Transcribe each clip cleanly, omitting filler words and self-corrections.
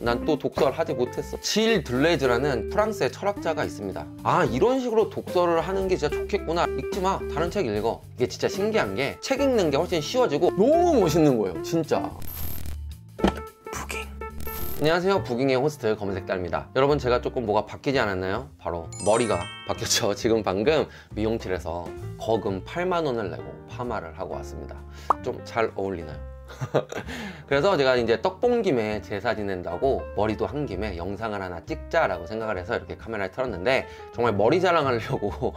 난 또 독서를 하지 못했어. 질 들레즈라는 프랑스의 철학자가 있습니다. 아, 이런 식으로 독서를 하는 게 진짜 좋겠구나. 읽지 마, 다른 책 읽어. 이게 진짜 신기한 게 책 읽는 게 훨씬 쉬워지고 너무 멋있는 거예요, 진짜. 부깅. 안녕하세요, 부깅의 호스트 검은색달입니다. 여러분, 제가 조금 뭐가 바뀌지 않았나요? 바로 머리가 바뀌었죠. 지금 방금 미용실에서 거금 8만 원을 내고 파마를 하고 왔습니다. 좀 잘 어울리나요? 그래서 제가 이제 떡 본 김에 제사 지낸다고 머리도 한 김에 영상을 하나 찍자라고 생각을 해서 이렇게 카메라를 틀었는데, 정말 머리 자랑하려고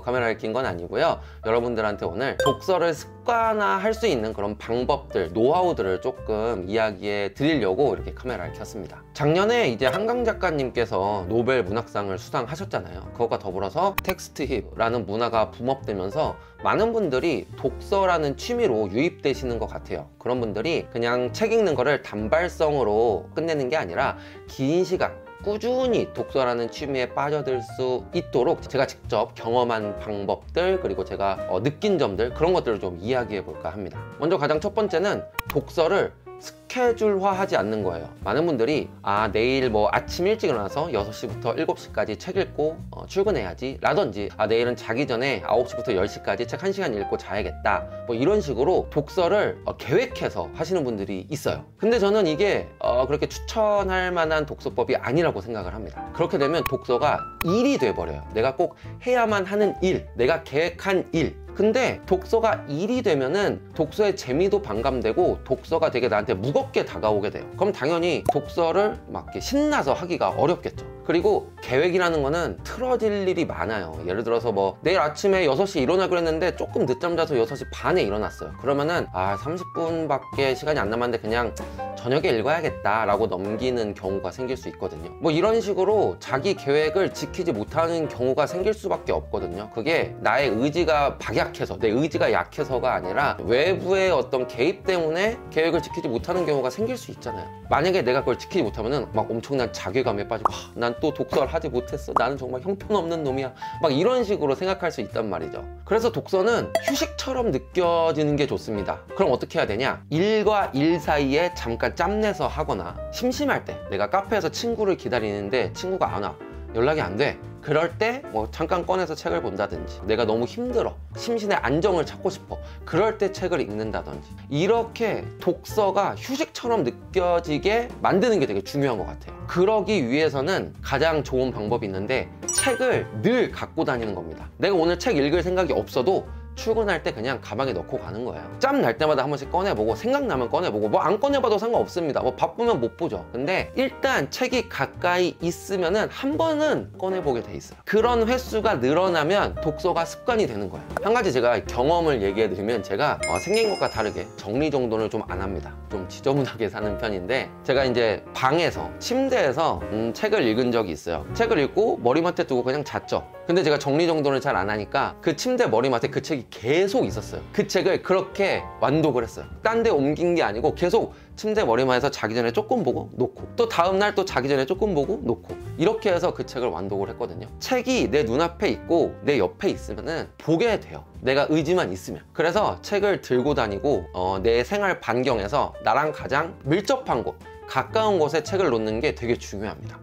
카메라를 킨 건 아니고요. 여러분들한테 오늘 독서를 습관화할 수 있는 그런 방법들, 노하우들을 조금 이야기해 드리려고 이렇게 카메라를 켰습니다. 작년에 이제 한강 작가님께서 노벨 문학상을 수상하셨잖아요. 그것과 더불어서 텍스트 힙라는 문화가 붐업되면서 많은 분들이 독서라는 취미로 유입되시는 것 같아요. 그런 분들이 그냥 책 읽는 거를 단발성으로 끝내는 게 아니라 긴 시간 꾸준히 독서라는 취미에 빠져들 수 있도록 제가 직접 경험한 방법들, 그리고 제가 느낀 점들, 그런 것들을 좀 이야기해 볼까 합니다. 먼저 가장 첫 번째는 독서를 스케줄화 하지 않는 거예요. 많은 분들이 내일 뭐 아침 일찍 일어나서 6시부터 7시까지 책 읽고 출근해야지 라든지, 내일은 자기 전에 9시부터 10시까지 책 1시간 읽고 자야겠다, 뭐 이런 식으로 독서를 계획해서 하시는 분들이 있어요. 근데 저는 이게 그렇게 추천할 만한 독서법이 아니라고 생각을 합니다. 그렇게 되면 독서가 일이 돼버려요. 내가 꼭 해야만 하는 일, 내가 계획한 일. 근데 독서가 일이 되면은 독서의 재미도 반감되고 독서가 되게 나한테 무겁게 다가오게 돼요. 그럼 당연히 독서를 막 이렇게 신나서 하기가 어렵겠죠. 그리고 계획이라는 거는 틀어질 일이 많아요. 예를 들어서 뭐 내일 아침에 6시 일어나기로 했는데 조금 늦잠 자서 6시 반에 일어났어요. 그러면은 30분밖에 시간이 안 남았는데 그냥 저녁에 읽어야겠다 라고 넘기는 경우가 생길 수 있거든요. 뭐 이런 식으로 자기 계획을 지키지 못하는 경우가 생길 수밖에 없거든요. 그게 나의 의지가 박약해서, 내 의지가 약해서가 아니라 외부의 어떤 개입 때문에 계획을 지키지 못하는 경우가 생길 수 있잖아요. 만약에 내가 그걸 지키지 못하면은 막 엄청난 자괴감에 빠지고 난 또 독서를 하지 못했어, 나는 정말 형편없는 놈이야, 막 이런 식으로 생각할 수 있단 말이죠. 그래서 독서는 휴식처럼 느껴지는 게 좋습니다. 그럼 어떻게 해야 되냐? 일과 일 사이에 잠깐 짬내서 하거나, 심심할 때 내가 카페에서 친구를 기다리는데 친구가 안 와, 연락이 안 돼. 그럴 때 뭐 잠깐 꺼내서 책을 본다든지, 내가 너무 힘들어, 심신의 안정을 찾고 싶어, 그럴 때 책을 읽는다든지, 이렇게 독서가 휴식처럼 느껴지게 만드는 게 되게 중요한 것 같아요. 그러기 위해서는 가장 좋은 방법이 있는데, 책을 늘 갖고 다니는 겁니다. 내가 오늘 책 읽을 생각이 없어도 출근할 때 그냥 가방에 넣고 가는 거예요. 짬 날 때마다 한 번씩 꺼내보고, 생각나면 꺼내보고, 뭐 안 꺼내봐도 상관없습니다. 뭐 바쁘면 못 보죠. 근데 일단 책이 가까이 있으면은 한 번은 꺼내보게 돼 있어요. 그런 횟수가 늘어나면 독서가 습관이 되는 거예요. 한 가지 제가 경험을 얘기해 드리면, 제가 생긴 것과 다르게 정리정돈을 좀 안 합니다. 좀 지저분하게 사는 편인데, 제가 이제 방에서, 침대에서 책을 읽은 적이 있어요. 책을 읽고 머리맡에 두고 그냥 잤죠. 근데 제가 정리정돈을 잘 안 하니까 그 침대 머리맡에 그 책이 계속 있었어요. 그 책을 그렇게 완독을 했어요. 딴 데 옮긴 게 아니고 계속 침대 머리맡에서 자기 전에 조금 보고 놓고, 또 다음날 또 자기 전에 조금 보고 놓고, 이렇게 해서 그 책을 완독을 했거든요. 책이 내 눈앞에 있고 내 옆에 있으면은 보게 돼요. 내가 의지만 있으면. 그래서 책을 들고 다니고 내 생활 반경에서 나랑 가장 밀접한 곳, 가까운 곳에 책을 놓는 게 되게 중요합니다.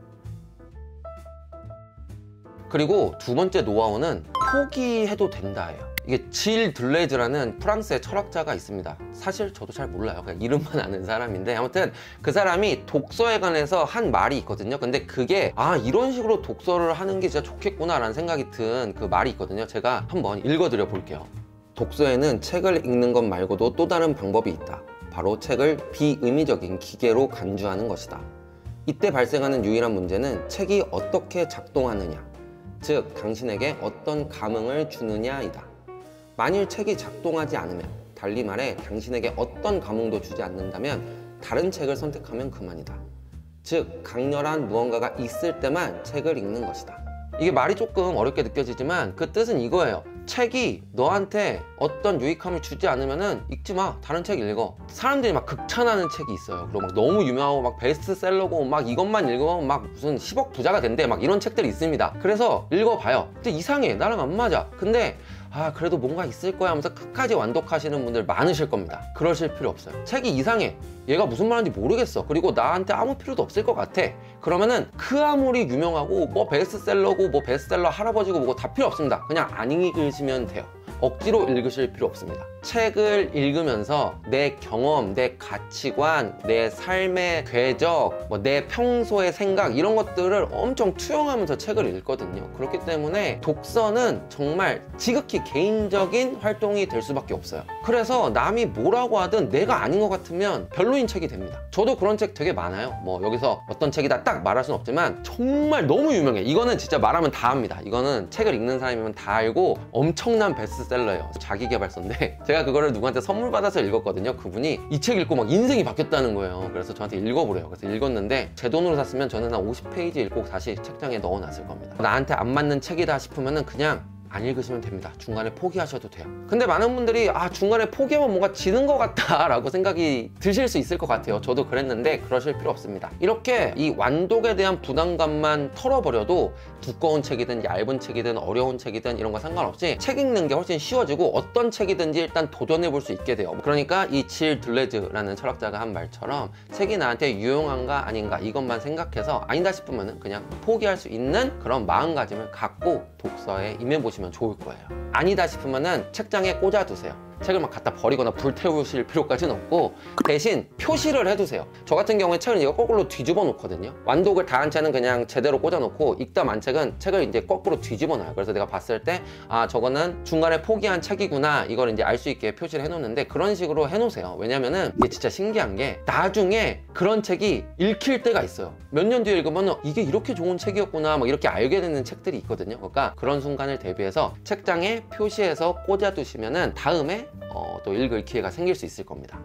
그리고 두 번째 노하우는 포기해도 된다예요. 이게 질 들레즈라는 프랑스의 철학자가 있습니다. 사실 저도 잘 몰라요. 그냥 이름만 아는 사람인데, 아무튼 그 사람이 독서에 관해서 한 말이 있거든요. 근데 그게 이런 식으로 독서를 하는 게 진짜 좋겠구나 라는 생각이 든 그 말이 있거든요. 제가 한번 읽어드려 볼게요. 독서에는 책을 읽는 것 말고도 또 다른 방법이 있다. 바로 책을 비의미적인 기계로 간주하는 것이다. 이때 발생하는 유일한 문제는 책이 어떻게 작동하느냐, 즉 당신에게 어떤 감흥을 주느냐이다. 만일 책이 작동하지 않으면, 달리 말해 당신에게 어떤 감흥도 주지 않는다면 다른 책을 선택하면 그만이다. 즉 강렬한 무언가가 있을 때만 책을 읽는 것이다. 이게 말이 조금 어렵게 느껴지지만 그 뜻은 이거예요. 책이 너한테 어떤 유익함을 주지 않으면은 읽지 마. 다른 책 읽어. 사람들이 막 극찬하는 책이 있어요. 그리고 막 너무 유명하고 막 베스트셀러고 막 이것만 읽으면 막 무슨 10억 부자가 된대, 막 이런 책들이 있습니다. 그래서 읽어봐요. 근데 이상해, 나랑 안 맞아. 근데 아 그래도 뭔가 있을 거야 하면서 끝까지 완독하시는 분들 많으실 겁니다. 그러실 필요 없어요. 책이 이상해, 얘가 무슨 말인지 모르겠어, 그리고 나한테 아무 필요도 없을 것 같아, 그러면은 그 아무리 유명하고 뭐 베스트셀러고 뭐 베스트셀러 할아버지고 뭐고 다 필요 없습니다. 그냥 안 읽으시면 돼요. 억지로 읽으실 필요 없습니다. 책을 읽으면서 내 경험, 내 가치관, 내 삶의 궤적, 뭐 내 평소의 생각, 이런 것들을 엄청 투영하면서 책을 읽거든요. 그렇기 때문에 독서는 정말 지극히 개인적인 활동이 될 수밖에 없어요. 그래서 남이 뭐라고 하든 내가 아닌 것 같으면 별로인 책이 됩니다. 저도 그런 책 되게 많아요. 뭐 여기서 어떤 책이다 딱 말할 수는 없지만 정말 너무 유명해. 이거는 진짜 말하면 다 합니다. 이거는 책을 읽는 사람이면 다 알고 엄청난 베스트셀러예요. 자기계발서인데 제가 그거를 누구한테 선물 받아서 읽었거든요. 그분이 이 책 읽고 막 인생이 바뀌었다는 거예요. 그래서 저한테 읽어보래요. 그래서 읽었는데 제 돈으로 샀으면 저는 한 50페이지 읽고 다시 책장에 넣어놨을 겁니다. 나한테 안 맞는 책이다 싶으면은 그냥 안 읽으시면 됩니다. 중간에 포기하셔도 돼요. 근데 많은 분들이 중간에 포기하면 뭔가 지는 것 같다 라고 생각이 드실 수 있을 것 같아요. 저도 그랬는데 그러실 필요 없습니다. 이렇게 이 완독에 대한 부담감만 털어버려도 두꺼운 책이든 얇은 책이든 어려운 책이든 이런 거 상관없이 책 읽는 게 훨씬 쉬워지고 어떤 책이든지 일단 도전해 볼 수 있게 돼요. 그러니까 이 질 둘레즈라는 철학자가 한 말처럼 책이 나한테 유용한가 아닌가 이것만 생각해서 아니다 싶으면 그냥 포기할 수 있는 그런 마음가짐을 갖고 독서에 임해보시면 좋을 거예요. 아니다 싶으면은 책장에 꽂아두세요. 책을 막 갖다 버리거나 불태우실 필요까지는 없고 대신 표시를 해두세요. 저 같은 경우에 책을 이거 거꾸로 뒤집어 놓거든요. 완독을 다 한 채는 그냥 제대로 꽂아 놓고 읽다 만 책은 책을 이제 거꾸로 뒤집어 놔요. 그래서 내가 봤을 때 저거는 중간에 포기한 책이구나, 이걸 이제 알 수 있게 표시를 해 놓는데 그런 식으로 해 놓으세요. 왜냐면은 이게 진짜 신기한 게 나중에 그런 책이 읽힐 때가 있어요. 몇 년 뒤에 읽으면 이게 이렇게 좋은 책이었구나 막 이렇게 알게 되는 책들이 있거든요. 그러니까 그런 순간을 대비해서 책장에 표시해서 꽂아 두시면은 다음에 또 읽을 기회가 생길 수 있을 겁니다.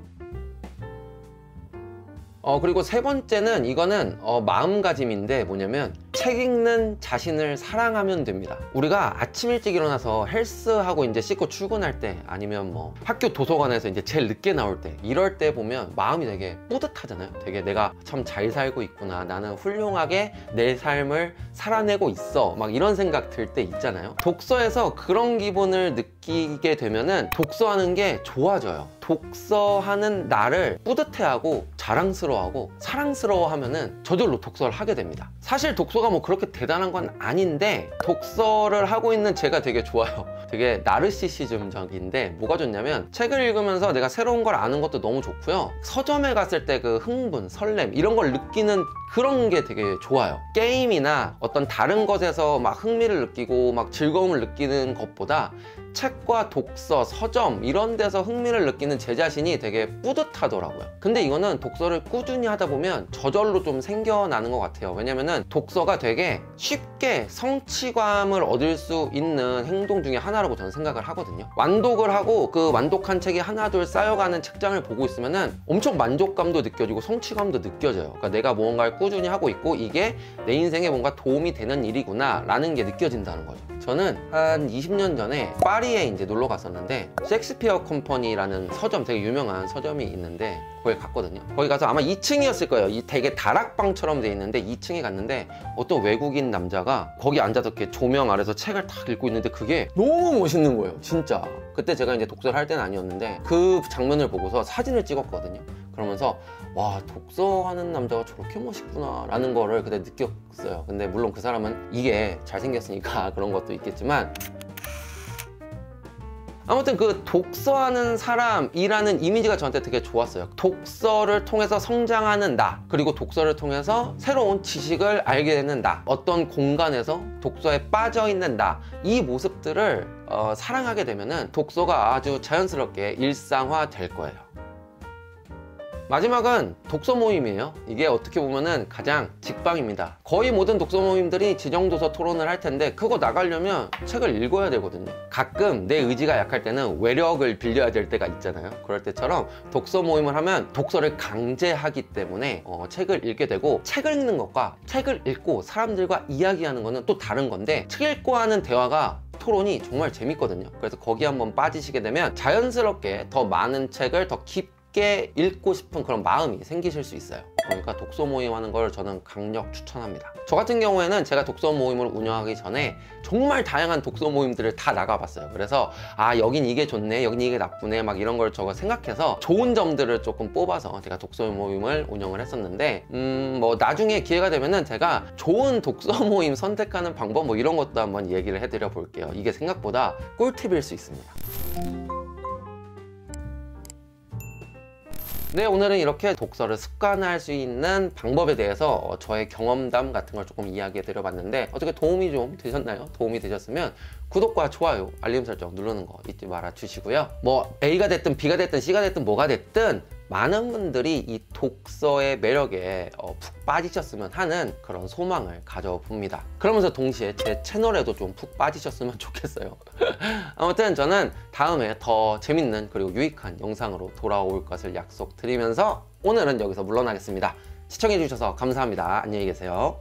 그리고 세 번째는 이거는 마음가짐인데 뭐냐면 책 읽는 자신을 사랑하면 됩니다. 우리가 아침 일찍 일어나서 헬스하고 이제 씻고 출근할 때 아니면 뭐 학교 도서관에서 이제 제일 늦게 나올 때 이럴 때 보면 마음이 되게 뿌듯하잖아요. 되게 내가 참 잘 살고 있구나, 나는 훌륭하게 내 삶을 살아내고 있어, 막 이런 생각 들 때 있잖아요. 독서에서 그런 기분을 느끼게 되면은 독서하는 게 좋아져요. 독서하는 나를 뿌듯해하고 자랑스러워하고 사랑스러워하면은 저절로 독서를 하게 됩니다. 사실 독서가 뭐 그렇게 대단한 건 아닌데 독서를 하고 있는 제가 되게 좋아요. 되게 나르시시즘적인데 뭐가 좋냐면 책을 읽으면서 내가 새로운 걸 아는 것도 너무 좋고요. 서점에 갔을 때 그 흥분, 설렘 이런 걸 느끼는 그런 게 되게 좋아요. 게임이나 어떤 다른 것에서 막 흥미를 느끼고 막 즐거움을 느끼는 것보다 책과 독서, 서점 이런 데서 흥미를 느끼는 제 자신이 되게 뿌듯하더라고요. 근데 이거는 독서를 꾸준히 하다 보면 저절로 좀 생겨나는 것 같아요. 왜냐면은 독서가 되게 쉽게 성취감을 얻을 수 있는 행동 중에 하나라고 저는 생각을 하거든요. 완독을 하고 그 완독한 책이 하나 둘 쌓여가는 책장을 보고 있으면은 엄청 만족감도 느껴지고 성취감도 느껴져요. 그러니까 내가 무언가를 꾸준히 하고 있고 이게 내 인생에 뭔가 도움이 되는 일이구나 라는 게 느껴진다는 거죠. 저는 한 20년 전에 파리에 이제 놀러 갔었는데 셰익스피어 컴퍼니라는 서점, 되게 유명한 서점이 있는데 거기 갔거든요. 거기 가서 아마 2층이었을 거예요. 이 되게 다락방처럼 돼 있는데 2층에 갔는데 어떤 외국인 남자가 거기 앉아서 이렇게 조명 아래서 책을 탁 읽고 있는데 그게 너무 멋있는 거예요. 진짜. 그때 제가 이제 독서를 할 때는 아니었는데 그 장면을 보고서 사진을 찍었거든요. 그러면서 와, 독서하는 남자가 저렇게 멋있구나 라는 거를 그때 느꼈어요. 근데 물론 그 사람은 이게 잘생겼으니까 그런 것도 있겠지만 아무튼 그 독서하는 사람이라는 이미지가 저한테 되게 좋았어요. 독서를 통해서 성장하는 나, 그리고 독서를 통해서 새로운 지식을 알게 되는 나, 어떤 공간에서 독서에 빠져있는 나, 이 모습들을 사랑하게 되면은 독서가 아주 자연스럽게 일상화 될 거예요. 마지막은 독서 모임이에요. 이게 어떻게 보면은 가장 직방입니다. 거의 모든 독서 모임들이 지정도서 토론을 할 텐데 그거 나가려면 책을 읽어야 되거든요. 가끔 내 의지가 약할 때는 외력을 빌려야 될 때가 있잖아요. 그럴 때처럼 독서 모임을 하면 독서를 강제하기 때문에 책을 읽게 되고, 책을 읽는 것과 책을 읽고 사람들과 이야기하는 거는 또 다른 건데 책 읽고 하는 대화가 토론이 정말 재밌거든요. 그래서 거기 한번 빠지시게 되면 자연스럽게 더 많은 책을 더 깊게 함께 읽고 싶은 그런 마음이 생기실 수 있어요. 그러니까 독서 모임 하는 걸 저는 강력 추천합니다. 저 같은 경우에는 제가 독서 모임을 운영하기 전에 정말 다양한 독서 모임들을 다 나가봤어요. 그래서 아, 여긴 이게 좋네, 여긴 이게 나쁘네, 막 이런 걸 저거 생각해서 좋은 점들을 조금 뽑아서 제가 독서 모임을 운영을 했었는데 뭐 나중에 기회가 되면은 제가 좋은 독서 모임 선택하는 방법 뭐 이런 것도 한번 얘기를 해드려 볼게요. 이게 생각보다 꿀팁일 수 있습니다. 네, 오늘은 이렇게 독서를 습관화할 수 있는 방법에 대해서 저의 경험담 같은 걸 조금 이야기해 드려 봤는데 어떻게 도움이 좀 되셨나요? 도움이 되셨으면 구독과 좋아요, 알림 설정 누르는 거 잊지 말아 주시고요. 뭐 A가 됐든 B가 됐든 C가 됐든 뭐가 됐든 많은 분들이 이 독서의 매력에 푹 빠지셨으면 하는 그런 소망을 가져봅니다. 그러면서 동시에 제 채널에도 좀 푹 빠지셨으면 좋겠어요. 아무튼 저는 다음에 더 재밌는 그리고 유익한 영상으로 돌아올 것을 약속드리면서 오늘은 여기서 물러나겠습니다. 시청해 주셔서 감사합니다. 안녕히 계세요.